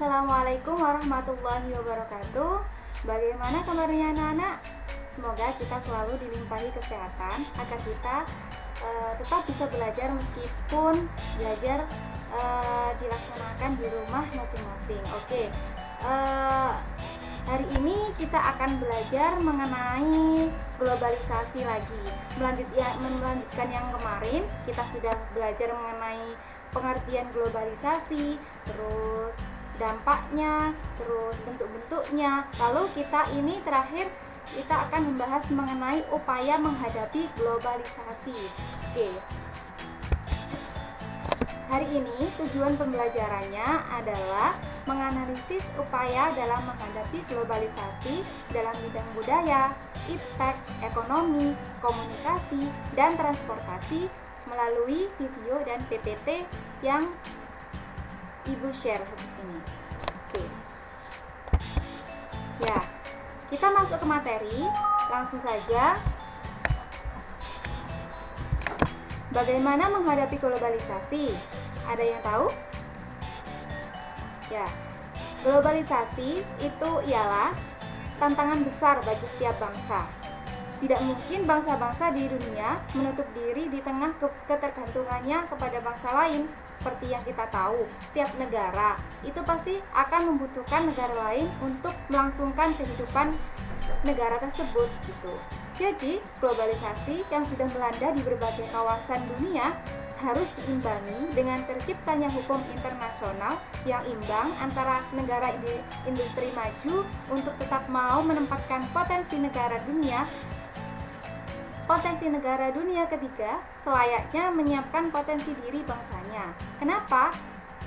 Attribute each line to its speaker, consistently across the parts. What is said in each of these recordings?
Speaker 1: Assalamualaikum warahmatullahi wabarakatuh. Bagaimana kabarnya anak-anak? Semoga kita selalu dilimpahi kesehatan agar kita tetap bisa belajar meskipun belajar dilaksanakan di rumah masing-masing. Oke, hari ini kita akan belajar mengenai globalisasi lagi. Melanjutkan yang kemarin, kita sudah belajar mengenai pengertian globalisasi, terus dampaknya, terus bentuk-bentuknya. Lalu terakhir kita akan membahas mengenai upaya menghadapi globalisasi. Oke. Hari ini tujuan pembelajarannya adalah menganalisis upaya dalam menghadapi globalisasi dalam bidang budaya, iptek, ekonomi, komunikasi, dan transportasi melalui video dan PPT yang Ibu share di sini. Oke. Ya, kita masuk ke materi, langsung saja. Bagaimana menghadapi globalisasi? Ada yang tahu? Ya, globalisasi itu ialah tantangan besar bagi setiap bangsa. Tidak mungkin bangsa-bangsa di dunia menutup diri di tengah ketergantungannya kepada bangsa lain. Seperti yang kita tahu, setiap negara itu pasti akan membutuhkan negara lain untuk melangsungkan kehidupan negara tersebut gitu. Jadi, globalisasi yang sudah melanda di berbagai kawasan dunia harus diimbangi dengan terciptanya hukum internasional yang imbang antara negara industri maju untuk tetap mau menempatkan potensi negara dunia ketiga selayaknya menyiapkan potensi diri bangsanya. Kenapa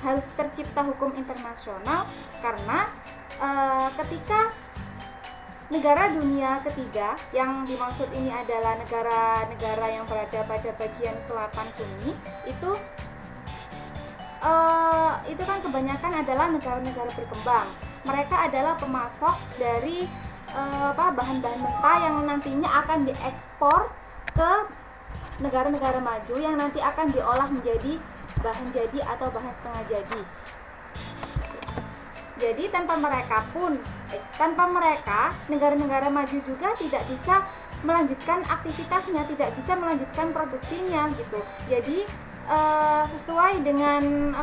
Speaker 1: harus tercipta hukum internasional? Karena ketika negara dunia ketiga, yang dimaksud ini adalah negara-negara yang berada pada bagian selatan bumi, itu kan kebanyakan adalah negara-negara berkembang. Mereka adalah pemasok dari bahan-bahan mentah yang nantinya akan diekspor ke negara-negara maju yang nanti akan diolah menjadi bahan jadi atau bahan setengah jadi. Jadi tanpa mereka negara-negara maju juga tidak bisa melanjutkan aktivitasnya, tidak bisa melanjutkan produksinya gitu. Jadi sesuai dengan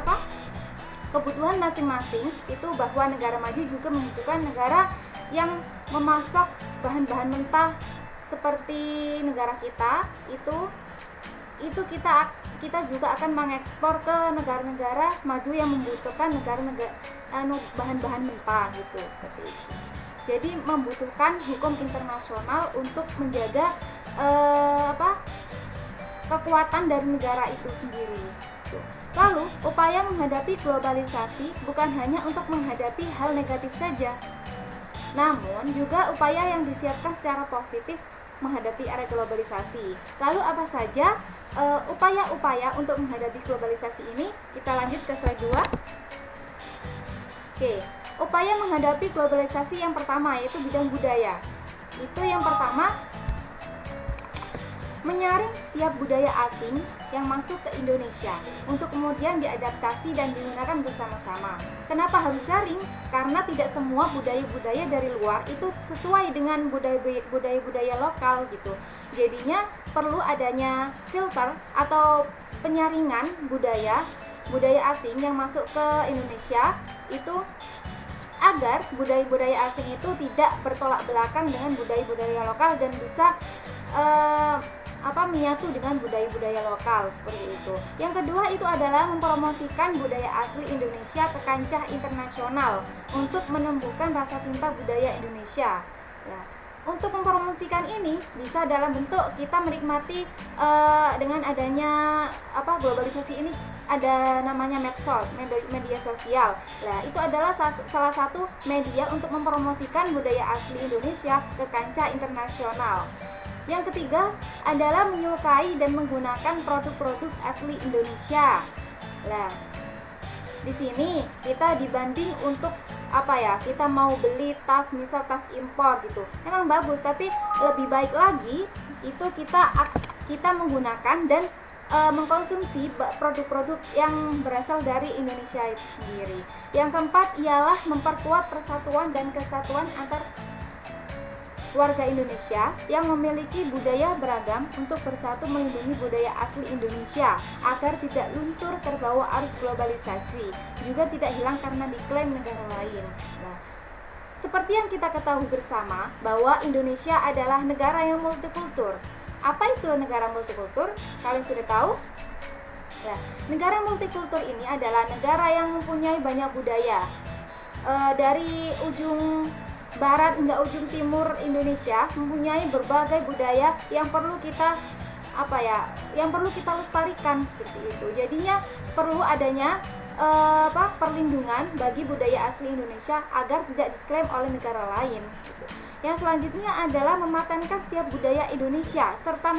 Speaker 1: kebutuhan masing-masing itu, bahwa negara maju juga membutuhkan negara yang memasok bahan-bahan mentah seperti negara kita itu kita juga akan mengekspor ke negara-negara maju yang membutuhkan bahan-bahan mentah gitu, seperti itu. Jadi membutuhkan hukum internasional untuk menjaga kekuatan dari negara itu sendiri. Lalu, upaya menghadapi globalisasi bukan hanya untuk menghadapi hal negatif saja, namun juga upaya yang disiapkan secara positif menghadapi era globalisasi. Lalu apa saja upaya-upaya untuk menghadapi globalisasi ini? Kita lanjut ke slide 2. Oke, upaya menghadapi globalisasi yang pertama yaitu bidang budaya. Itu yang pertama, menyaring setiap budaya asing yang masuk ke Indonesia untuk kemudian diadaptasi dan digunakan bersama-sama. Kenapa harus saring? Karena tidak semua budaya-budaya dari luar itu sesuai dengan budaya-budaya lokal gitu. Jadinya perlu adanya filter atau penyaringan budaya asing yang masuk ke Indonesia itu, agar budaya-budaya asing itu tidak bertolak belakang dengan budaya-budaya lokal dan bisa menyatu dengan budaya-budaya lokal, seperti itu. Yang kedua itu adalah mempromosikan budaya asli Indonesia ke kancah internasional untuk menumbuhkan rasa cinta budaya Indonesia. Ya. Untuk mempromosikan ini bisa dalam bentuk kita menikmati dengan adanya globalisasi ini, ada namanya medsos, media sosial. Nah, itu adalah salah satu media untuk mempromosikan budaya asli Indonesia ke kancah internasional. Yang ketiga adalah menyukai dan menggunakan produk-produk asli Indonesia. Nah, di sini kita dibanding untuk kita mau beli tas, misal tas impor gitu, memang bagus, tapi lebih baik lagi itu kita menggunakan dan mengkonsumsi produk-produk yang berasal dari Indonesia itu sendiri. Yang keempat ialah memperkuat persatuan dan kesatuan antar warga Indonesia yang memiliki budaya beragam untuk bersatu melindungi budaya asli Indonesia agar tidak luntur terbawa arus globalisasi, juga tidak hilang karena diklaim negara lain. Nah, seperti yang kita ketahui bersama bahwa Indonesia adalah negara yang multikultur. Apa itu negara multikultur? Kalian sudah tahu? Nah, negara multikultur ini adalah negara yang mempunyai banyak budaya. Dari ujung barat hingga ujung timur Indonesia mempunyai berbagai budaya yang perlu kita lestarikan seperti itu. Jadinya perlu adanya perlindungan bagi budaya asli Indonesia agar tidak diklaim oleh negara lain. Gitu. Yang selanjutnya adalah mematenkan setiap budaya Indonesia serta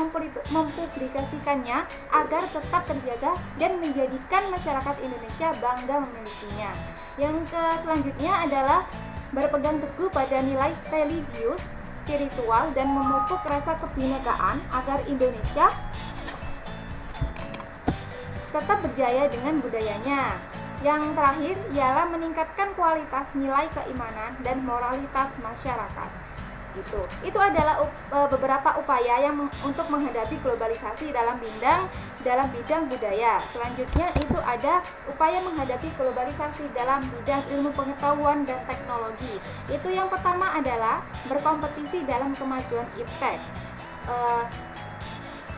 Speaker 1: mempublikasikannya agar tetap terjaga dan menjadikan masyarakat Indonesia bangga memilikinya. Yang selanjutnya adalah berpegang teguh pada nilai religius, spiritual, dan memupuk rasa kebinekaan agar Indonesia tetap berjaya dengan budayanya. Yang terakhir ialah meningkatkan kualitas nilai keimanan dan moralitas masyarakat. Itu adalah beberapa upaya yang untuk menghadapi globalisasi dalam bidang budaya. Selanjutnya itu ada upaya menghadapi globalisasi dalam bidang ilmu pengetahuan dan teknologi. Itu yang pertama adalah berkompetisi dalam kemajuan iptek.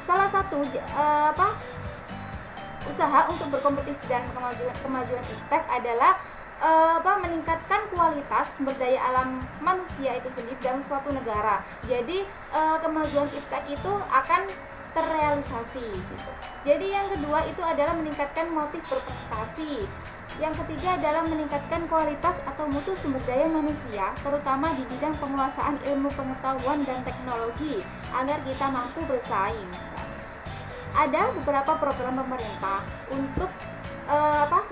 Speaker 1: Salah satu usaha untuk berkompetisi dalam kemajuan iptek adalah meningkatkan kualitas sumber daya alam manusia itu sendiri dalam suatu negara. Jadi kemajuan iptek itu akan terrealisasi gitu. Jadi yang kedua itu adalah meningkatkan motif berprestasi. Yang ketiga adalah meningkatkan kualitas atau mutu sumber daya manusia, terutama di bidang penguasaan ilmu pengetahuan dan teknologi agar kita mampu bersaing. Ada beberapa program pemerintah untuk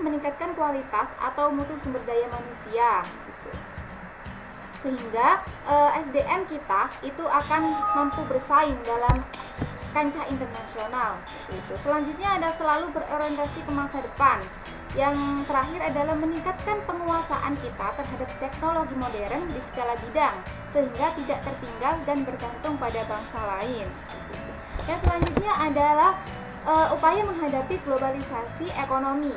Speaker 1: meningkatkan kualitas atau mutu sumber daya manusia gitu. Sehingga SDM kita itu akan mampu bersaing dalam kancah internasional seperti itu. Selanjutnya ada selalu berorientasi ke masa depan. Yang terakhir adalah meningkatkan penguasaan kita terhadap teknologi modern di segala bidang sehingga tidak tertinggal dan bergantung pada bangsa lain seperti itu. Yang selanjutnya adalah upaya menghadapi globalisasi ekonomi.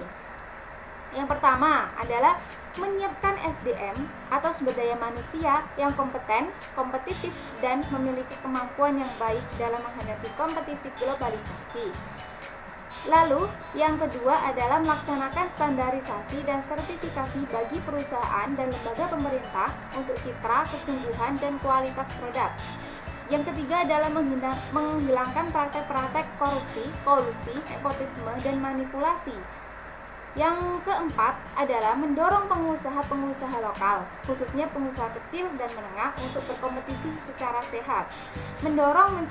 Speaker 1: Yang pertama adalah menyiapkan SDM atau sumber daya manusia yang kompeten, kompetitif, dan memiliki kemampuan yang baik dalam menghadapi kompetisi globalisasi. Lalu, yang kedua adalah melaksanakan standarisasi dan sertifikasi bagi perusahaan dan lembaga pemerintah untuk citra, kesungguhan, dan kualitas produk. Yang ketiga adalah menghilangkan praktek-praktek korupsi, kolusi, nepotisme, dan manipulasi. Yang keempat adalah mendorong pengusaha-pengusaha lokal, khususnya pengusaha kecil dan menengah untuk berkompetisi secara sehat. Mendorong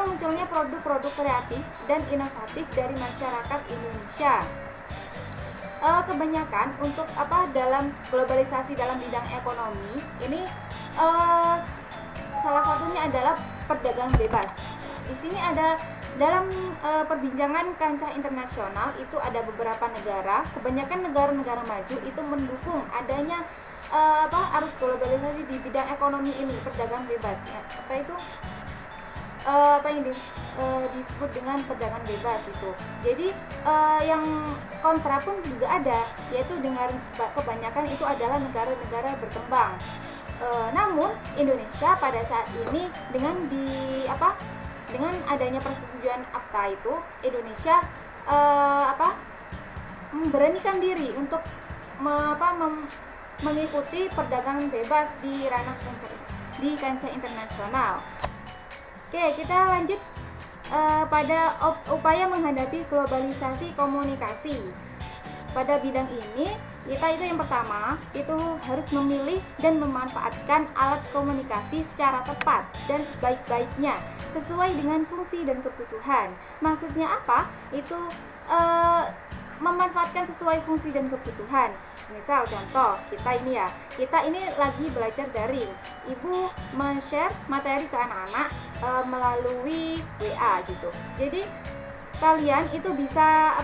Speaker 1: munculnya produk-produk kreatif dan inovatif dari masyarakat Indonesia. Kebanyakan untuk dalam globalisasi dalam bidang ekonomi ini salah satunya adalah perdagangan bebas. Di sini ada dalam perbincangan kancah internasional itu ada beberapa negara, kebanyakan negara-negara maju itu mendukung adanya arus globalisasi di bidang ekonomi ini, perdagangan bebas. Ya. Apa yang disebut dengan perdagangan bebas itu. Jadi yang kontra pun juga ada, yaitu dengan kebanyakan itu adalah negara-negara berkembang. Namun Indonesia pada saat ini dengan adanya persetujuan ACTA itu, Indonesia memberanikan diri untuk mengikuti perdagangan bebas di ranah kancah internasional. Oke, kita lanjut pada upaya menghadapi globalisasi komunikasi. Pada bidang ini, kita itu yang pertama itu harus memilih dan memanfaatkan alat komunikasi secara tepat dan sebaik-baiknya sesuai dengan fungsi dan kebutuhan. Maksudnya apa? Itu memanfaatkan sesuai fungsi dan kebutuhan. Misal contoh, kita ini lagi belajar daring. Ibu men-share materi ke anak-anak melalui WA gitu. Jadi kalian itu bisa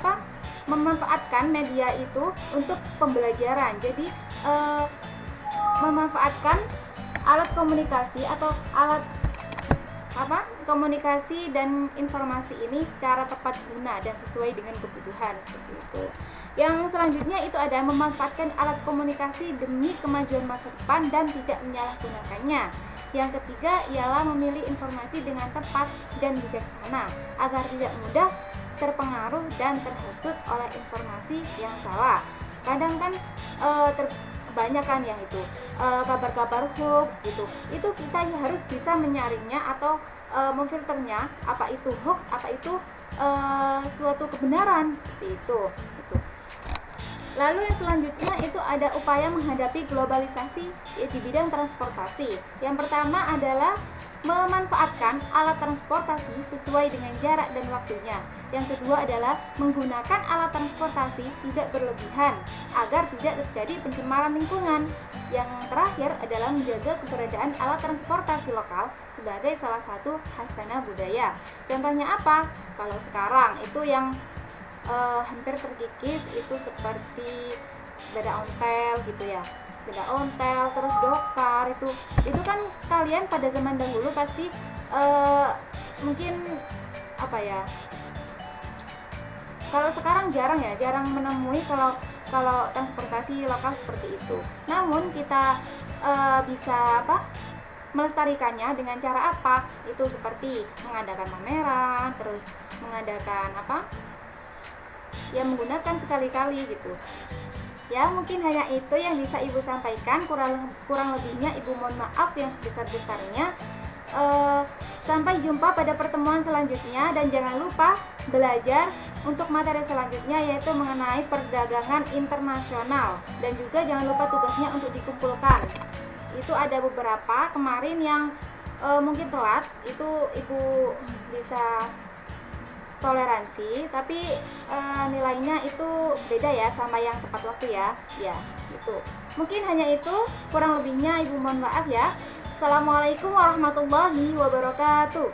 Speaker 1: memanfaatkan media itu untuk pembelajaran. Jadi memanfaatkan alat komunikasi atau alat komunikasi dan informasi ini secara tepat guna dan sesuai dengan kebutuhan, seperti itu. Yang selanjutnya itu ada memanfaatkan alat komunikasi demi kemajuan masa depan dan tidak menyalahgunakannya. Yang ketiga ialah memilih informasi dengan tepat dan bijaksana agar tidak mudah terpengaruh dan terhasut oleh informasi yang salah. Kadang kan banyak kan yang itu kabar-kabar hoax gitu. Itu kita harus bisa menyaringnya atau memfilternya, apa itu hoax, apa itu suatu kebenaran, seperti itu. Lalu yang selanjutnya itu ada upaya menghadapi globalisasi di bidang transportasi. Yang pertama adalah memanfaatkan alat transportasi sesuai dengan jarak dan waktunya. Yang kedua adalah menggunakan alat transportasi tidak berlebihan agar tidak terjadi pencemaran lingkungan. Yang terakhir adalah menjaga keberadaan alat transportasi lokal sebagai salah satu khasanah budaya. Contohnya apa? Kalau sekarang itu yang hampir terkikis itu seperti sepeda ontel gitu ya, sepeda ontel, terus dokar, itu kan kalian pada zaman dahulu pasti mungkin kalau sekarang jarang menemui kalau transportasi lokal seperti itu. Namun kita bisa melestarikannya dengan cara apa? Itu seperti mengadakan pameran, terus mengadakan menggunakan sekali-kali gitu. Ya, mungkin hanya itu yang bisa Ibu sampaikan. Kurang lebihnya Ibu mohon maaf yang sebesar-besarnya. Sampai jumpa pada pertemuan selanjutnya, dan jangan lupa belajar untuk materi selanjutnya, yaitu mengenai perdagangan internasional, dan juga jangan lupa tugasnya untuk dikumpulkan. Itu ada beberapa kemarin yang mungkin telat, itu Ibu bisa toleransi, tapi nilainya itu beda ya sama yang tepat waktu ya gitu. Mungkin hanya itu, kurang lebihnya Ibu mohon maaf ya. Assalamualaikum warahmatullahi wabarakatuh.